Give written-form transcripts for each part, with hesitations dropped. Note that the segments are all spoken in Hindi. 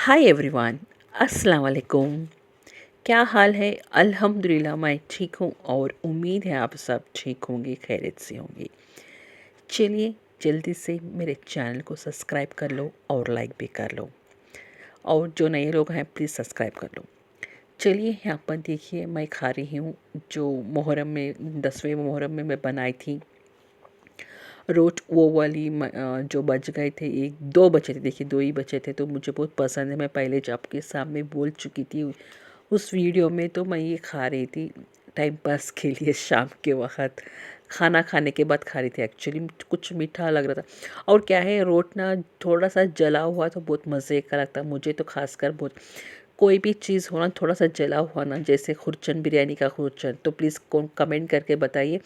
हाय एवरीवन, अस्सलाम वालेकुम। क्या हाल है? अल्हम्दुलिल्लाह मैं ठीक हूँ और उम्मीद है आप सब ठीक होंगे, खैरियत से होंगे। चलिए जल्दी से मेरे चैनल को सब्सक्राइब कर लो और लाइक भी कर लो, और जो नए लोग हैं प्लीज़ सब्सक्राइब कर लो। चलिए यहाँ पर देखिए, मैं खा रही हूँ जो मुहर्रम में 10वें मुहर्रम में मैं बनाई थी रोट, वो वाली जो बच गए थे, एक दो बचे थे, देखिए दो ही बचे थे, तो मुझे बहुत पसंद है। मैं पहले जो आपके सामने बोल चुकी थी उस वीडियो में, तो मैं ये खा रही थी टाइम पास के लिए। शाम के वक्त खाना खाने के बाद खा रही थी। एक्चुअली कुछ मीठा लग रहा था, और क्या है, रोट ना थोड़ा सा जला हुआ तो बहुत मज़े का लगता है मुझे, तो खासकर बहुत कोई भी चीज़ हो ना थोड़ा सा जला हुआ ना, जैसे खुरचन, बिरयानी का खुरचन, तो प्लीज़ कौन कमेंट करके बताइए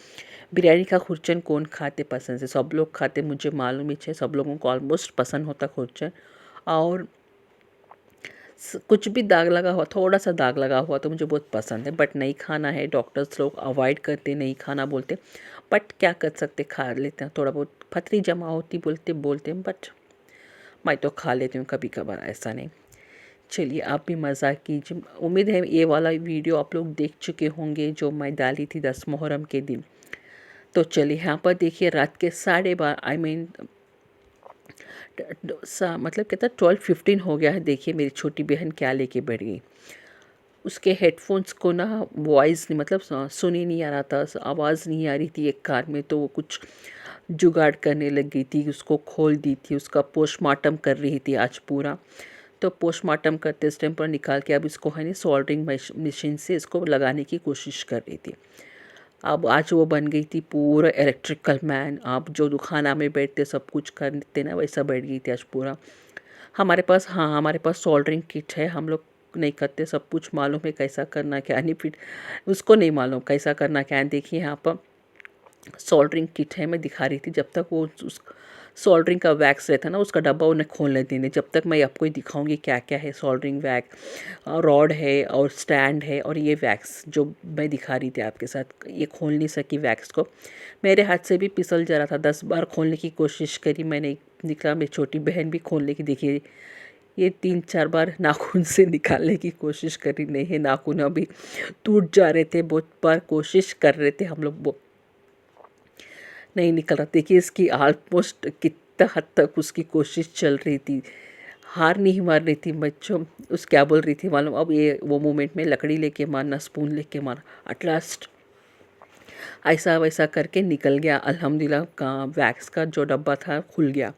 बिरयानी का खुरचन कौन खाते पसंद से। सब लोग खाते, मुझे मालूम ही है, सब लोगों को ऑलमोस्ट पसंद होता खुरचन। और कुछ भी दाग लगा हुआ, थोड़ा सा दाग लगा हुआ तो मुझे बहुत पसंद है, बट नहीं खाना है। डॉक्टर्स लोग अवॉइड करते, नहीं खाना बोलते, बट क्या कर सकते, खा लेते हैं। थोड़ा बहुत पथरी जमा होती बोलते बोलते हैं, बट मैं तो खा लेती हूँ कभी कभार, ऐसा नहीं। चलिए आप भी मज़ा कीजिए। उम्मीद है ये वाला वीडियो आप लोग देख चुके होंगे जो मैं डाली थी 10 मुहर्रम के दिन। तो चलिए यहाँ पर देखिए, रात के 12:30, आई मीन मतलब कहता 12:15 हो गया है। देखिए मेरी छोटी बहन क्या लेके बैठ गई। उसके हेडफोन्स को ना वॉइस नहीं, मतलब सुन ही नहीं आ रहा था, आवाज़ नहीं आ रही थी एक कार में, तो वो कुछ जुगाड़ करने लग गई थी, उसको खोल दी थी, उसका पोस्टमार्टम कर रही थी आज पूरा। तो पोस्टमार्टम करते इस टाइम पर निकाल के अब इसको है ना सोल्डरिंग मशीन से इसको लगाने की कोशिश कर रही थी। अब आज वो बन गई थी पूरा इलेक्ट्रिकल मैन। आप जो दुकाना में बैठते सब कुछ करते ना, वैसा बैठ गई थी आज पूरा। हमारे पास, हाँ हमारे पास सोल्डरिंग किट है, हम लोग नहीं करते, सब कुछ मालूम है कैसा करना क्या नहीं, फिर उसको नहीं मालूम कैसा करना क्या है। देखिए यहाँ पर सोल्डरिंग किट है, मैं दिखा रही थी। जब तक वो उस सोल्डरिंग का वैक्स रहता है ना, उसका डब्बा उन्हें खोलने देने, जब तक मैं आपको ही दिखाऊंगी क्या क्या है। सोल्डरिंग वैक्स, रॉड है और स्टैंड है, और ये वैक्स जो मैं दिखा रही थी आपके साथ, ये खोल नहीं सकी वैक्स को। मेरे हाथ से भी फिसल जा रहा था, 10 बार खोलने की कोशिश करी मैंने, निकला। मेरी छोटी बहन भी खोलने की, देखिए ये 3-4 बार नाखून से निकालने की कोशिश करी, नहीं है नाखून अभी टूट जा रहे थे, बहुत बार कोशिश कर रहे थे हम लोग, वो नहीं निकल रहा। देखिए इसकी ऑलमोस्ट कितना हद तक उसकी कोशिश चल रही थी, हार नहीं मार रही थी बच्चों। उस क्या बोल रही थी मालूम, अब ये वो मोमेंट में लकड़ी लेके मारना, स्पून लेके मारना, एट लास्ट ऐसा वैसा करके निकल गया। अल्हम्दुलिल्लाह का वैक्स का जो डब्बा था खुल गया।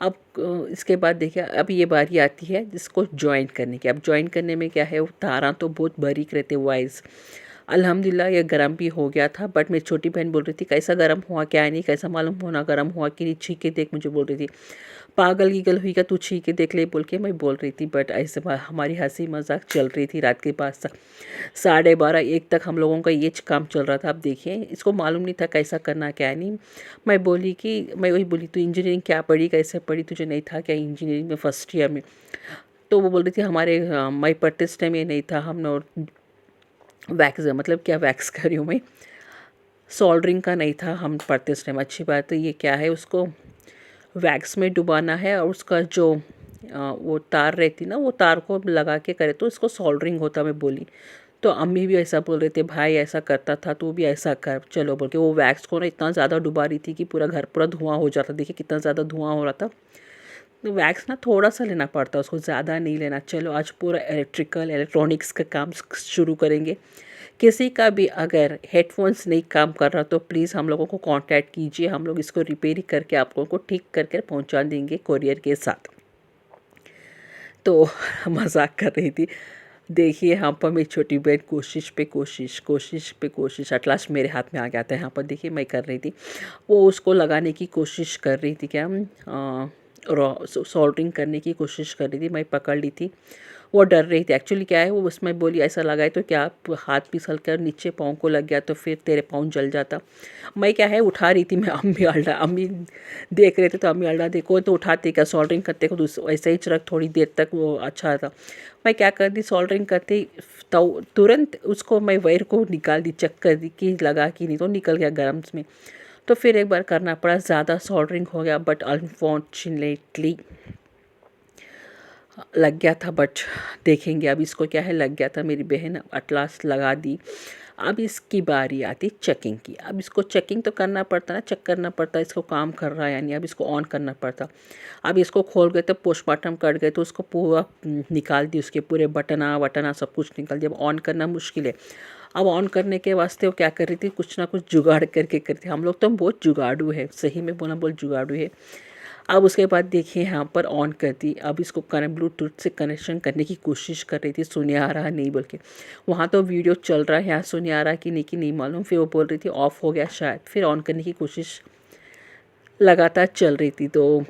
अब इसके बाद देखिए, अब ये बारी आती है जिसको जॉइन करने की। अब जॉइन करने में क्या है, वो तारा तो बहुत बारीक रहते वाइज। अल्हम्दुलिल्लाह ये गर्म भी हो गया था, बट मेरी छोटी बहन बोल रही थी कैसा गर्म हुआ क्या नहीं, कैसा मालूम होना गर्म हुआ कि नहीं, छीके देख, मुझे बोल रही थी पागल गीगल हुई क्या तू, छीके देख ले बोल के मैं बोल रही थी। बट ऐसे हमारी हंसी मजाक चल रही थी रात के पास तक, 12:30-1 तक हम लोगों का ये काम चल रहा था। अब देखिए इसको मालूम नहीं था कैसा करना क्या नहीं। मैं बोली कि, मैं वही बोली तू इंजीनियरिंग क्या पढ़ी, कैसे पढ़ी, तुझे नहीं था क्या इंजीनियरिंग में फर्स्ट ईयर में? तो वो बोल रही थी हमारे मैं पढ़ते इस टाइम ये नहीं था, हमने और वैक्स, मतलब क्या वैक्स कर रही हूँ मैं, सोल्डरिंग का नहीं था हम पढ़ते इस टाइम। अच्छी बात है, ये क्या है, उसको वैक्स में डुबाना है, और उसका जो वो तार रहती ना, वो तार को लगा के करे तो इसको सोल्डरिंग होता, मैं बोली। तो अम्मी भी ऐसा बोल रहे थे, भाई ऐसा करता था तू भी ऐसा कर, चलो बोल के वो वैक्स को ना इतना ज़्यादा डुबा रही थी कि पूरा घर पूरा धुआं हो जाता। देखिए कितना ज़्यादा धुआं हो रहा था। तो वैक्स ना थोड़ा सा लेना पड़ता है, उसको ज़्यादा नहीं लेना। चलो आज पूरा इलेक्ट्रॉनिक्स का काम शुरू करेंगे। किसी का भी अगर हेडफोन्स नहीं काम कर रहा तो प्लीज़ हम लोगों को कांटेक्ट कीजिए, हम लोग इसको रिपेयर करके आप लोगों को ठीक करके पहुंचा देंगे कोरियर के साथ। तो मजाक कर रही थी। देखिए यहाँ पर मेरी छोटी बहन कोशिश पे कोशिश, कोशिश पे कोशिश, एट लास्ट मेरे हाथ में आ गया था। यहाँ पर देखिए मैं कर रही थी, वो उसको लगाने की कोशिश कर रही थी, क्या सोल्डरिंग करने की कोशिश कर रही थी, मैं पकड़ ली थी। वो डर रही थी। एक्चुअली क्या है, वो उसमें बोली ऐसा लगाए तो क्या हाथ फिसल कर नीचे पाँव को लग गया तो फिर तेरे पाँव जल जाता। मैं क्या है उठा रही थी, मैं अम्मी देख रहे थे, तो अम्मी अल्लाह देखो तो उठाते क्या, सोल्डरिंग करते को तो ऐसे ही रख, थोड़ी देर तक वो अच्छा था। मैं क्या कर दी, सोल्डरिंग करते ही तो तुरंत उसको मैं वायर को निकाल दी, चेक कर दी कि लगा कि नहीं, तो निकल गया गर्म में। तो फिर एक बार करना पड़ा, ज़्यादा सोल्डरिंग हो गया, बट अनफॉर्चुनेटली लग गया था, बट देखेंगे अब इसको क्या है। लग गया था, मेरी बहन एट लास्ट लगा दी। अब इसकी बारी आती चेकिंग की। अब इसको चेकिंग तो करना पड़ता ना, चेक करना पड़ता इसको काम कर रहा है यानी। अब इसको ऑन करना पड़ता। अब इसको खोल गए तो पोस्टमार्टम कट गए तो उसको पूरा निकाल दी, उसके पूरे बटना वटना सब कुछ निकाल दिया। अब ऑन करना मुश्किल है। अब ऑन करने के वास्ते वो क्या कर रही थी, कुछ ना कुछ जुगाड़ करके करती। हम लोग तो बहुत जुगाड़ू है, सही में बोला बहुत जुगाड़ू है। अब उसके बाद देखिए यहाँ पर ऑन कर दी। अब इसको ब्लूटूथ से कनेक्शन करने की कोशिश कर रही थी, सुने आ रहा नहीं बोल के। वहाँ तो वीडियो चल रहा है, यहाँ सुने आ रहा कि नहीं मालूम। फिर वो बोल रही थी ऑफ़ हो गया शायद। फिर ऑन करने की कोशिश लगातार चल रही थी, तो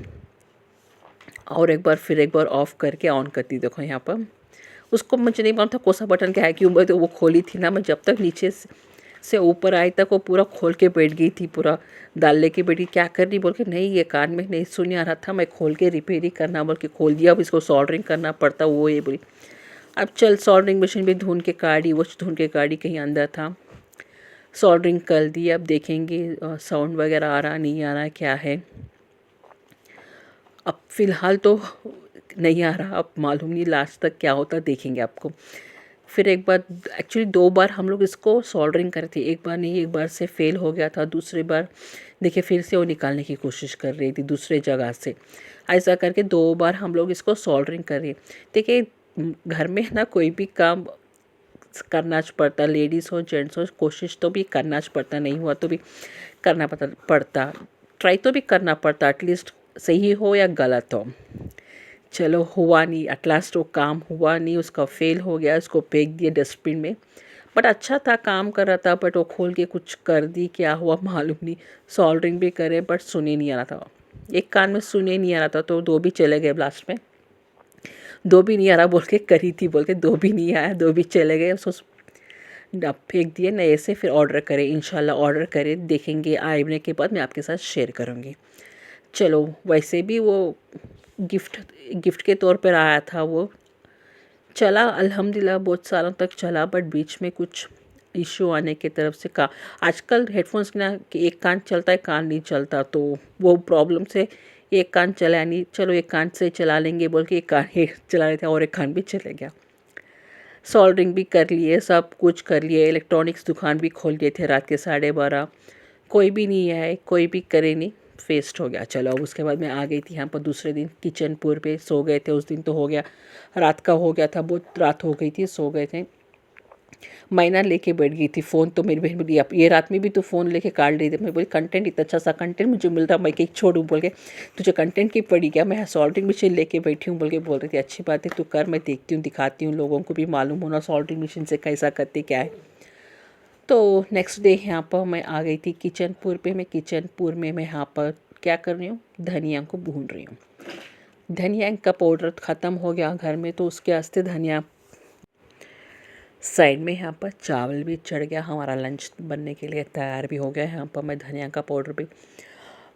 और एक बार फिर एक बार ऑफ़ करके ऑन करती। देखो यहाँ पर उसको मुझे नहीं मालूम था कौन सा बटन क्या है, क्यों तो वो खोली थी ना। मैं जब तक नीचे से ऊपर आई तक वो पूरा खोल के बैठ गई थी, पूरा डाल लेके बैठी। क्या कर रही बोल के, नहीं ये कान में नहीं सुन आ रहा था, मैं खोल के रिपेयरिंग करना बोल के खोल दिया। अब इसको सोल्डरिंग करना पड़ता, वो ये बोली। अब चल सोल्डरिंग मशीन भी ढूंढ के काटी, वो ढूंढ के काटी, कहीं अंदर था। सोल्डरिंग कर दी। अब देखेंगे साउंड वगैरह आ रहा नहीं आ रहा है क्या है। अब फ़िलहाल तो नहीं आ रहा, अब मालूम नहीं लास्ट तक क्या होता, देखेंगे आपको। फिर एक बार, एक्चुअली 2 बार हम लोग इसको सोल्डरिंग करे थे। एक बार नहीं, एक बार से फ़ेल हो गया था। दूसरी बार देखिए फिर से वो निकालने की कोशिश कर रही थी दूसरे जगह से। ऐसा करके 2 बार हम लोग इसको सोल्डरिंग कर रहे हैं। देखिए घर में ना कोई भी काम करना पड़ता, लेडीज़ हो जेंट्स हो, कोशिश तो भी करना पड़ता, नहीं हुआ तो भी करना पड़ता, ट्राई तो भी करना पड़ता, एटलीस्ट सही हो या गलत हो। चलो हुआ नहीं, एट लास्ट वो काम हुआ नहीं, उसका फेल हो गया, उसको फेंक दिया डस्टबिन में। बट अच्छा था, काम कर रहा था, बट वो खोल के कुछ कर दी, क्या हुआ मालूम नहीं। सोल्डरिंग भी करे बट सुने नहीं आ रहा था, एक कान में सुने नहीं आ रहा था, तो 2 भी चले गए लास्ट में। 2 भी नहीं आ रहा बोल के करी थी बोल के 2 भी नहीं आया, 2 भी चले गए। उसको अब फेंक दिए, नए से फिर ऑर्डर करें, इंशाल्लाह ऑर्डर करें, देखेंगे आने के बाद मैं आपके साथ शेयर करूँगी। चलो वैसे भी वो गिफ्ट गिफ्ट के तौर पर आया था, वो चला अल्हम्दुलिल्लाह, बहुत सालों तक चला। बट बीच में कुछ इशू आने की तरफ से का आजकल हेडफोन्स ना कि एक कान चलता है, कान नहीं चलता, तो वो प्रॉब्लम से एक कान चला नहीं। चलो एक कान से चला लेंगे बोल के एक कान ही चला रहे थे और एक कान भी चले गया। सोल्डरिंग भी कर लिए, सब कुछ कर लिए, इलेक्ट्रॉनिक्स दुकान भी खोल दिए थे रात के 12:30। कोई भी नहीं आए, कोई भी करे नहीं, वेस्ट हो गया। चलो अब उसके बाद मैं आ गई थी यहाँ पर दूसरे दिन किचनपुर पे, सो गए थे उस दिन, तो हो गया रात का हो गया था, बहुत रात हो गई थी, सो गए थे। मैना लेके बैठ गई थी फ़ोन, तो मेरी बहन बोली अब ये रात में भी तो फ़ोन लेके काट रही थी। मैं बोली कंटेंट इतना अच्छा सा कंटेंट मुझे मिल रहा, मैं कहीं छोड़ूँ बोल के, तुझे कंटेंट की पड़ी क्या, मैं सोल्डरिंग मशीन लेके बैठी हूँ बोल के बोल रही थी। अच्छी बात है तू कर, मैं देखती हूँ, दिखाती हूँ, लोगों को भी मालूम होना सोल्डरिंग मशीन से कैसा करते क्या है। तो नेक्स्ट डे यहाँ पर मैं आ गई थी किचनपुर पे। मैं किचनपुर में मैं यहाँ पर क्या कर रही हूँ, धनिया को भून रही हूँ। धनिया का पाउडर ख़त्म हो गया घर में, तो उसके वास्ते धनिया साइड में। यहाँ पर चावल भी चढ़ गया, हमारा लंच बनने के लिए तैयार भी हो गया। यहाँ पर मैं धनिया का पाउडर भी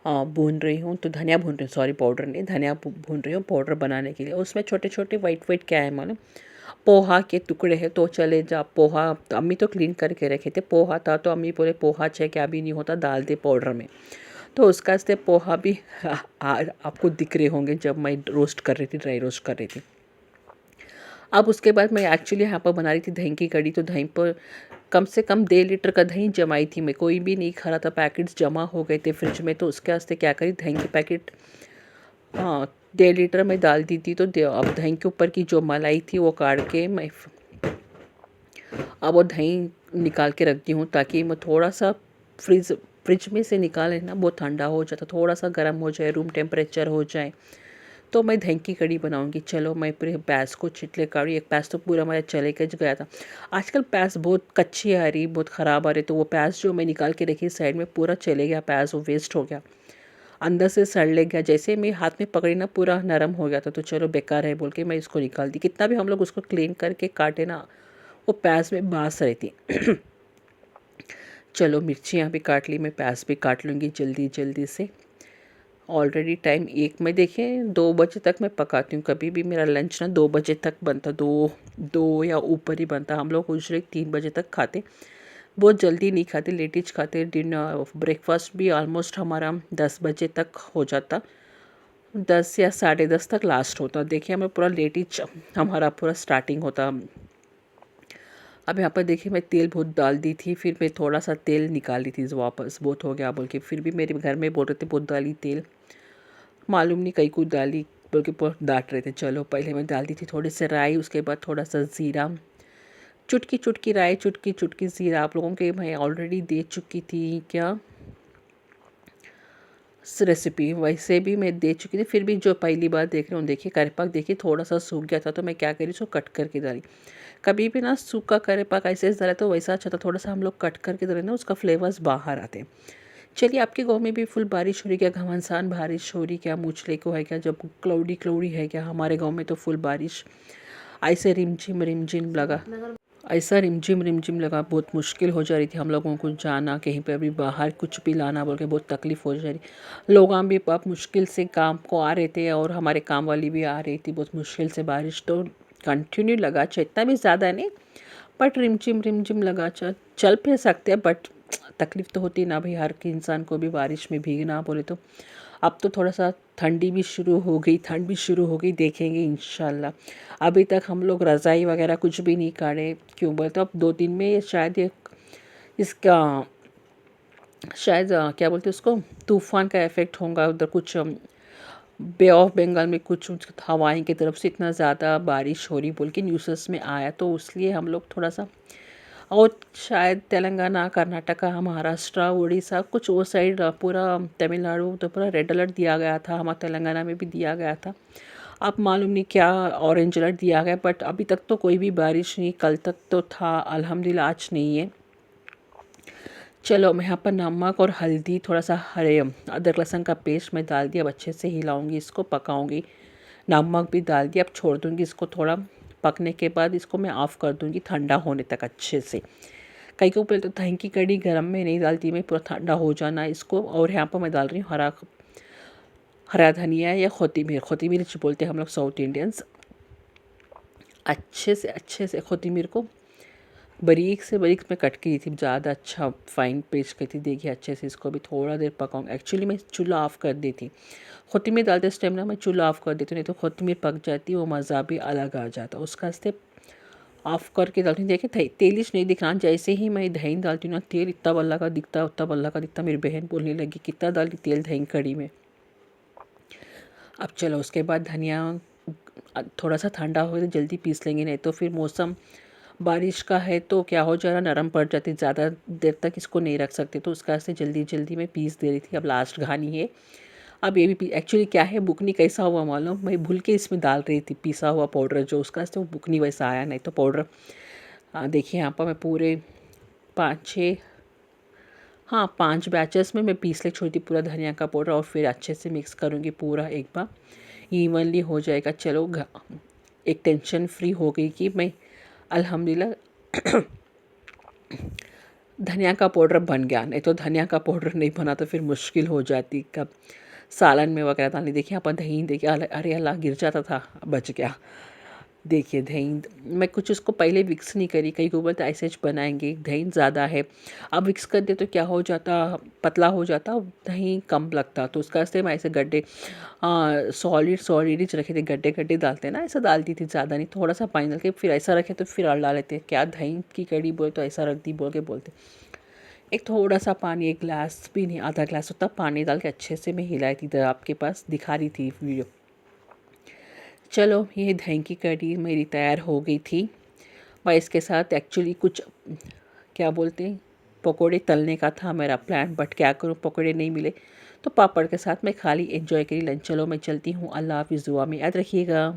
भून रही हूँ, तो धनिया भून रही हूँ, सॉरी पाउडर नहीं, धनिया भून रही हूँ पाउडर बनाने के लिए। उसमें छोटे छोटे वाइट वाइट क्या है मालूम, पोहा के टुकड़े हैं। तो चले जा पोहा, तो अम्मी तो क्लीन करके रखे थे, पोहा था तो अम्मी बोले पोहा चाहे क्या भी नहीं होता, डाल दे पाउडर में। तो उसका से पोहा भी आपको दिख रहे होंगे जब मैं रोस्ट कर रही थी, ड्राई रोस्ट कर रही थी। अब उसके बाद मैं एक्चुअली यहाँ पर बना रही थी दही की कड़ी, तो दही पर कम से कम 1.5 लीटर का दही जमाई थी मैं, कोई भी नहीं खा रहा था, पैकेट्स जमा हो गए थे फ्रिज में। तो उसके वास्ते क्या करी, दही के पैकेट 1.5 लीटर में डाल दी थी। तो अब दही के ऊपर की जो मलाई थी वो काट के मैं अब वो दही निकाल के रखती हूँ, ताकि मैं थोड़ा सा फ्रिज में से निकाले ना, बहुत ठंडा हो जाता, थोड़ा सा गर्म हो जाए, रूम टेम्परेचर हो जाए, तो मैं दही की कड़ी बनाऊंगी। चलो मैं पूरे प्याज को छिटले काटी, एक प्याज तो पूरा मेरा चले के गया था। आजकल प्याज बहुत कच्ची आ रही, बहुत ख़राब आ रही, तो वो प्याज जो मैं निकाल के रखी साइड में, पूरा चले गया प्याज, वो वेस्ट हो गया, अंदर से सड़ ले गया। जैसे मैं हाथ में पकड़ी ना पूरा नरम हो गया था, तो चलो बेकार है बोल के मैं इसको निकाल दी। कितना भी हम लोग उसको क्लीन करके काटे ना, वो प्याज में बास रहती। चलो मिर्चियाँ भी काट ली, मैं प्याज भी काट लूँगी जल्दी जल्दी से। ऑलरेडी टाइम 1 में देखें 2 बजे तक मैं पकाती हूँ, कभी भी मेरा लंच ना 2 बजे तक बनता, 2 या ऊपर ही बनता। हम लोग यूजुअली 3 बजे तक खाते, बहुत जल्दी नहीं खाते, लेटिज खाते। डिनर ब्रेकफास्ट भी ऑलमोस्ट हमारा 10 बजे तक हो जाता। 10 या 10:30 तक लास्ट होता। देखिए हमें पूरा लेट ही हमारा पूरा स्टार्टिंग होता। अब यहाँ पर देखिए मैं तेल बहुत डाल दी थी, फिर मैं थोड़ा सा तेल निकाली थी वापस, बहुत हो गया बोल के, फिर भी मेरे घर में बोल रहे थे बहुत डाली तेल, मालूम नहीं कई कुछ डाली बोल के बहुत डांट रहे थे। चलो पहले मैं डाल दी थी थोड़ी सी राई, उसके बाद थोड़ा सा ज़ीरा, चुटकी चुटकी राई, चुटकी चुटकी ज़ीरा। आप लोगों के मैं ऑलरेडी दे चुकी थी क्या रेसिपी, वैसे भी मैं दे चुकी थी, फिर भी जो पहली बार देख रहे हो देखिए करेपाक देखिए थोड़ा सा सूख गया था, तो मैं क्या करी उसको कट करके डाली। कभी भी ना सूखा करेपाक ऐसे डाले तो वैसा अच्छा था, थोड़ा सा हम लोग कट करके डाले ना उसका फ्लेवर्स बाहर आते हैं। चलिए आपके गांव में भी फुल बारिश हो रही क्या, घमासान बारिश हो रही क्या, मूछले को है क्या, जब क्लाउडी क्लाउडी है क्या? हमारे गांव में तो फुल बारिश ऐसे रिमझिम लगा, ऐसा रिमझिम लगा, बहुत मुश्किल हो जा रही थी हम लोगों को जाना कहीं पे, अभी बाहर कुछ भी लाना बोल के बहुत तकलीफ़ हो जा रही। लोग भी अब मुश्किल से काम को आ रहे थे और हमारे काम वाली भी आ रही थी, बहुत मुश्किल से बारिश तो कंटिन्यू लगा, इतना भी ज़्यादा नहीं बट रिमझिम लगा। चल फिर सकते हैं बट तकलीफ़ तो होती ना भाई, हर इंसान को भी बारिश में भीगना बोले तो। अब तो थोड़ा सा ठंडी भी शुरू हो गई, ठंड भी शुरू हो गई, देखेंगे इंशाल्लाह। अभी तक हम लोग रज़ाई वगैरह कुछ भी नहीं काढ़े, क्यों बोले तो अब 2 दिन में शायद ये इसका शायद क्या बोलते हैं उसको, तूफ़ान का इफ़ेक्ट होगा उधर, कुछ बे ऑफ बंगाल में कुछ हवाएं की तरफ से इतना ज़्यादा बारिश हो रही बोल के न्यूज़ में आया, तो इसलिए हम लोग थोड़ा सा, और शायद तेलंगाना, कर्नाटका, महाराष्ट्र, उड़ीसा कुछ वो साइड पूरा तमिलनाडु तो पूरा रेड अलर्ट दिया गया था, हमारे तेलंगाना में भी दिया गया था। अब मालूम नहीं क्या ऑरेंज अलर्ट दिया गया, बट अभी तक तो कोई भी बारिश नहीं, कल तक तो था अल्हम्दुलिल्लाह, आज नहीं है। चलो मैं यहाँ पर नमक और हल्दी, थोड़ा सा हरे अदरक लहसुन का पेस्ट मैं डाल दिया, अब अच्छे से हिलाऊंगी, इसको पकाऊंगी। नमक भी डाल दिया, अब छोड़ दूंगी इसको, थोड़ा पकने के बाद इसको मैं ऑफ़ कर दूंगी ठंडा होने तक अच्छे से। कई को पहले तो दही की कड़ी गरम में नहीं डालती मैं, पूरा ठंडा हो जाना इसको। और यहाँ पर मैं डाल रही हूँ हरा धनिया या खोती मिर्च बोलते हैं हम लोग साउथ इंडियंस। अच्छे से खोती मिर्च को बारीक से बारीक में कट की थी, ज़्यादा अच्छा फाइन पेस्ट की थी। देखिए अच्छे से इसको भी थोड़ा देर पकाऊंगी। एक्चुअली मैं चूल्हा ऑफ़ कर दी थी, कोथिमीर डालते इस टाइम ना मैं चूल्हा ऑफ़ कर देती हूँ, नहीं तो कोथिमीर पक जाती, वो मज़ा भी अलग आ जाता। उसका स्टेप ऑफ़ करके डालती हूँ। देखिए तेलिश नहीं दिख रहा, जैसे ही मैं दही डालती हूँ ना, तेल इतना बल्ला का दिखता, उतना बल्ला का दिखता। मेरी बहन बोलने लगी कितना डाली तेल दही कड़ी में। अब चलो उसके बाद धनिया थोड़ा सा ठंडा हो तो जल्दी पीस लेंगे, नहीं तो फिर मौसम बारिश का है तो क्या हो जा रहा, नरम पड़ जाती, ज़्यादा देर तक इसको नहीं रख सकते, तो उसका से जल्दी मैं पीस दे रही थी। अब लास्ट घानी है, अब ये भी एक्चुअली क्या है, बुकनी कैसा हुआ मालूम, मैं भूल के इसमें डाल रही थी पिसा हुआ पाउडर जो उसका से, वो बुकनी वैसा आया, नहीं तो पाउडर। देखिए यहाँ पर मैं पूरे 5-6 हाँ 5 बैचेस में मैं पीस ले छोड़ी थी पूरा धनिया का पाउडर, और फिर अच्छे से मिक्स करूँगी पूरा एक बार, इवनली हो जाएगा। चलो एक टेंशन फ्री हो गई कि मैं अल्हम्दुलिल्लाह धनिया का पाउडर बन गया, नहीं तो धनिया का पाउडर नहीं बना तो फिर मुश्किल हो जाती कब सालन में वगैरह डालनी। देखिए अपन दही देखिए, अरे अल्लाह गिर जाता था, बच गया। देखिए दही मैं कुछ उसको पहले विक्स नहीं करी, कई को बोलते ऐसे बनाएंगे, दही ज़्यादा है, अब विक्स कर दे तो क्या हो जाता, पतला हो जाता, दही कम लगता, तो उसका से मैं ऐसे गड्ढे सॉलिड ही रखे थे, गड्ढे गड्ढे डालते ना, ऐसा डालती थी, ज़्यादा नहीं, थोड़ा सा पानी डाल के फिर ऐसा रखे तो फिर डाल लेते, क्या दही की कड़ी बोले तो ऐसा रख दी बोल के बोलते। एक थोड़ा सा पानी, एक गिलास भी नहीं, आधा गिलास उतना पानी डाल के अच्छे से मैं हिलाई थी, आपके पास दिखा रही थी वीडियो। चलो ये दही की कड़ी मेरी तैयार हो गई थी। और इसके साथ एक्चुअली कुछ क्या बोलते हैं, पकोड़े तलने का था मेरा प्लान, बट क्या करूँ पकोड़े नहीं मिले, तो पापड़ के साथ मैं खाली एंजॉय करी लंच। चलो मैं चलती हूँ, अल्लाह हाफिज़, दुआ में याद रखिएगा।